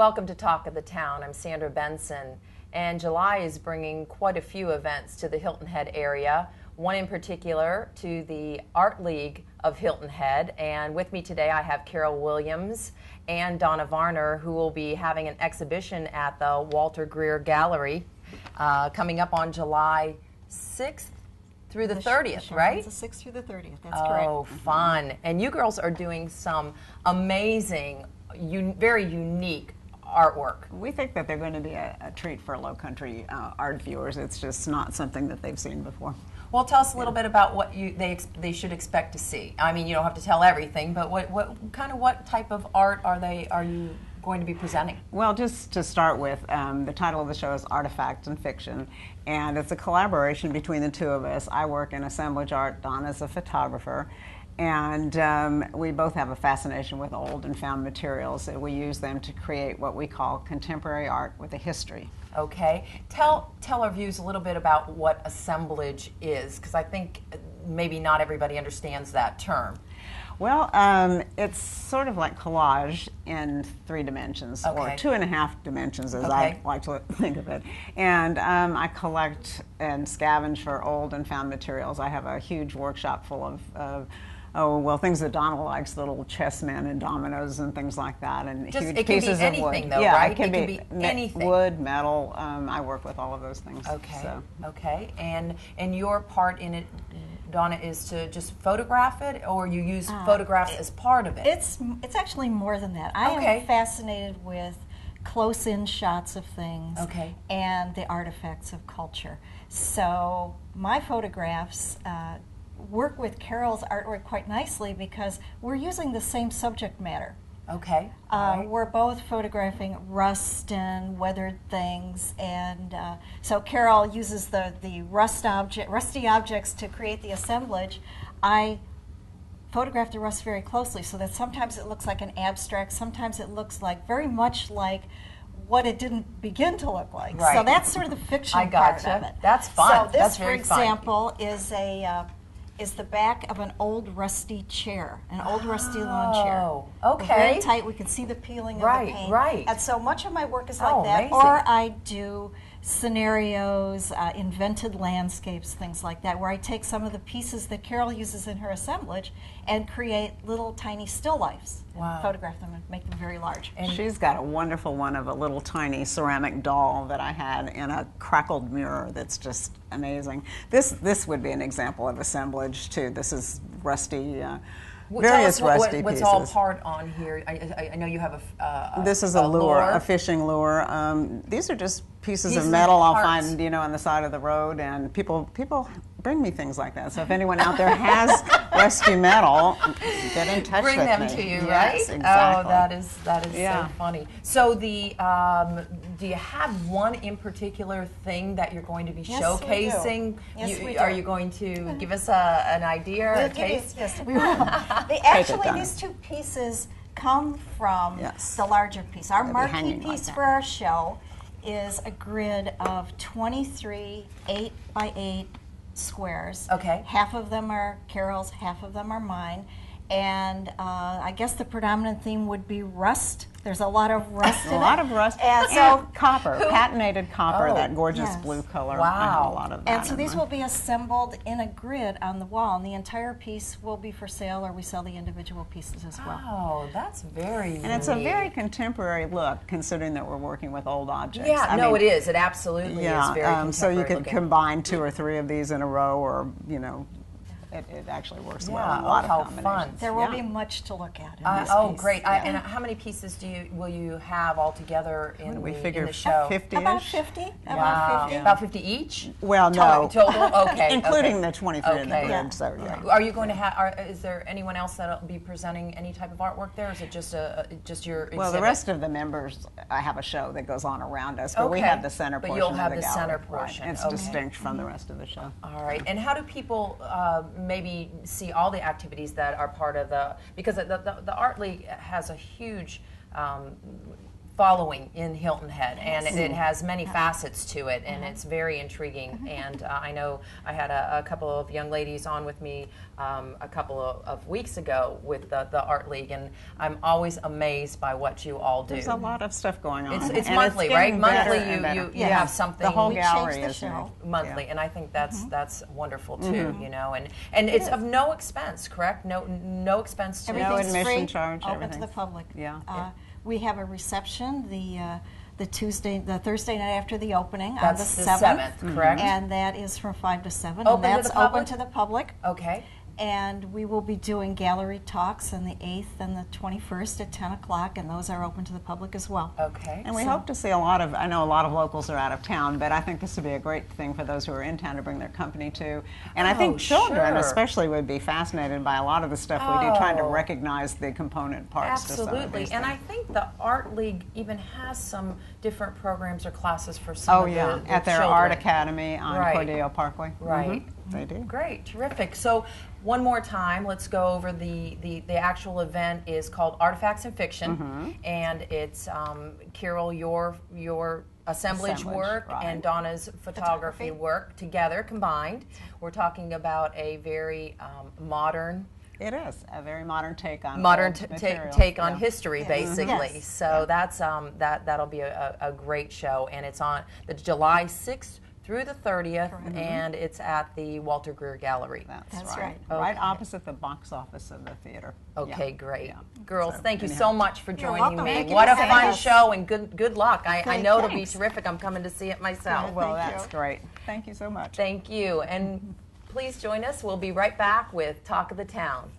Welcome to Talk of the Town. I'm Sandra Benson, and July is bringing quite a few events to the Hilton Head area, one in particular to the Art League of Hilton Head. And with me today I have Carol Williams and Donna Varner, who will be having an exhibition at the Walter Greer Gallery coming up on July 6th through the 30th, right? The 6th through the 30th, that's correct. Oh, fun. And you girls are doing some amazing, very unique artwork. We think that they're going to be a treat for low country art viewers. It's just not something that they've seen before. Well, tell us a little bit about what they should expect to see. I mean, you don't have to tell everything, but what type of art are you going to be presenting? Well, just to start with, the title of the show is Artifacts and Fiction, and it's a collaboration between the two of us. I work in assemblage art, Donna's a photographer, and we both have a fascination with old and found materials, and we use them to create what we call contemporary art with a history. Okay. Tell our viewers a little bit about what assemblage is, because I think maybe not everybody understands that term. Well, it's sort of like collage in 3 dimensions, or 2.5 dimensions, as I like to think of it. And I collect and scavenge for old and found materials. I have a huge workshop full of things that Donna likes, little chessmen and dominoes and things like that, and just, huge pieces of wood. Though, yeah, right? It can be anything. Wood, metal. I work with all of those things. Okay. So. Okay. And your part in it, Donna, is to just photograph it, or you use photographs as part of it? It's actually more than that. I am fascinated with close-in shots of things and the artifacts of culture. So my photographs work with Carol's artwork quite nicely because we're using the same subject matter. Okay. We're both photographing rust and weathered things, and so Carol uses the rusty objects to create the assemblage. I photograph the rust very closely, so that sometimes it looks like an abstract, sometimes it looks like very much like what it didn't begin to look like. Right. So that's sort of the fiction part of it. That's fun. So this, that's very for example, is the back of an old rusty chair, an old rusty lawn chair. Oh, okay. Very tight. We can see the peeling of the paint. Right. And so much of my work is like that. Amazing. Or I do scenarios, invented landscapes, things like that, where I take some of the pieces that Carol uses in her assemblage and create little tiny still lifes. Wow. Photograph them and make them very large. And she's got a wonderful one of a little tiny ceramic doll that I had in a crackled mirror that's just amazing. This would be an example of assemblage too. This is rusty, various rusty pieces. What's all part on here? I know you have this is a lure, a fishing lure. These are just pieces of metal I'll find, on the side of the road, and people bring me things like that. So if anyone out there has rusty metal, get in touch with me. Bring them to you, right? Yes, exactly. Oh, that is so funny. So do you have one in particular thing that you're going to be showcasing? Yes, we do. Are you going to give us an idea or a taste? Yes, we will. Actually, these 2 pieces come from the larger piece. Our marquee piece for our show is a grid of 23 8x8 squares. Okay. Half of them are Carol's, half of them are mine. And I guess the predominant theme would be rust. There's a lot of rust in it. A lot of rust. And copper, patinated copper, that gorgeous blue color. Wow. I have a lot of that. And so these will be assembled in a grid on the wall, and the entire piece will be for sale, or we sell the individual pieces as well. Oh, that's very And it's a very contemporary look, considering that we're working with old objects. Yeah, I mean, it is. It absolutely is very contemporary so you could looking. combine 2 or 3 of these in a row, or, it actually works well in a lot of combinations. Fun. There will be much to look at in this piece. Great. And how many pieces will you have altogether in the show? 50-ish? About 50. Wow. About 50 each? Well, no. Total? Okay. Including the 23 in the grid, so Are you going to have, is there anyone else that will be presenting any type of artwork there, or is it just your exhibit? Well, the rest of the members, I have a show that goes on around us, but we have the center portion of the gallery. But you'll have the center portion. Right. It's distinct from the rest of the show. All right. And how do people maybe see all the activities that are part of because the Art League has a huge following in Hilton Head, and it has many facets to it, and it's very intriguing. And I know I had a couple of young ladies on with me a couple of weeks ago with the Art League, and I'm always amazed by what you all do. There's a lot of stuff going on. It's monthly, right? Monthly, you have something. The whole gallery is monthly, and I think that's wonderful too. You know, and it's of no expense, correct? No expense to everything's no admission free, charge. Open to the public. Yeah. We have a reception the Thursday night after the opening That's on the 7th, correct? And that is from 5 to 7. Open and that's to the public? open to the public. Okay. And we will be doing gallery talks on the 8th and the 21st at 10 o'clock, and those are open to the public as well. Okay. And we hope to see a lot of, I know a lot of locals are out of town, but I think this would be a great thing for those who are in town to bring their company to. And I think children especially would be fascinated by a lot of the stuff we do, trying to recognize the component parts to some of these Absolutely. And I think the Art League even has some different programs or classes for some of the at their children. Art Academy on Cordeo Parkway. Right. They do. Great, terrific. So one more time, let's go over the actual event is called Artifacts in Fiction, and it's Carol, your assemblage work and Donna's photography work together combined. We're talking about a very modern. It is a very modern take on take on history, basically. Yes. So that's that'll be a great show, and it's on the July 6th through the 30th, and it's at the Walter Greer Gallery. That's right. Right opposite the box office of the theater. Okay, great. Girls, thank you so much for joining me. Thank you What a for fun having show, and good luck. I know it'll be thanks. terrific. I'm coming to see it myself. Well, that's great. Thank you so much. Thank you, and please join us. We'll be right back with Talk of the Town.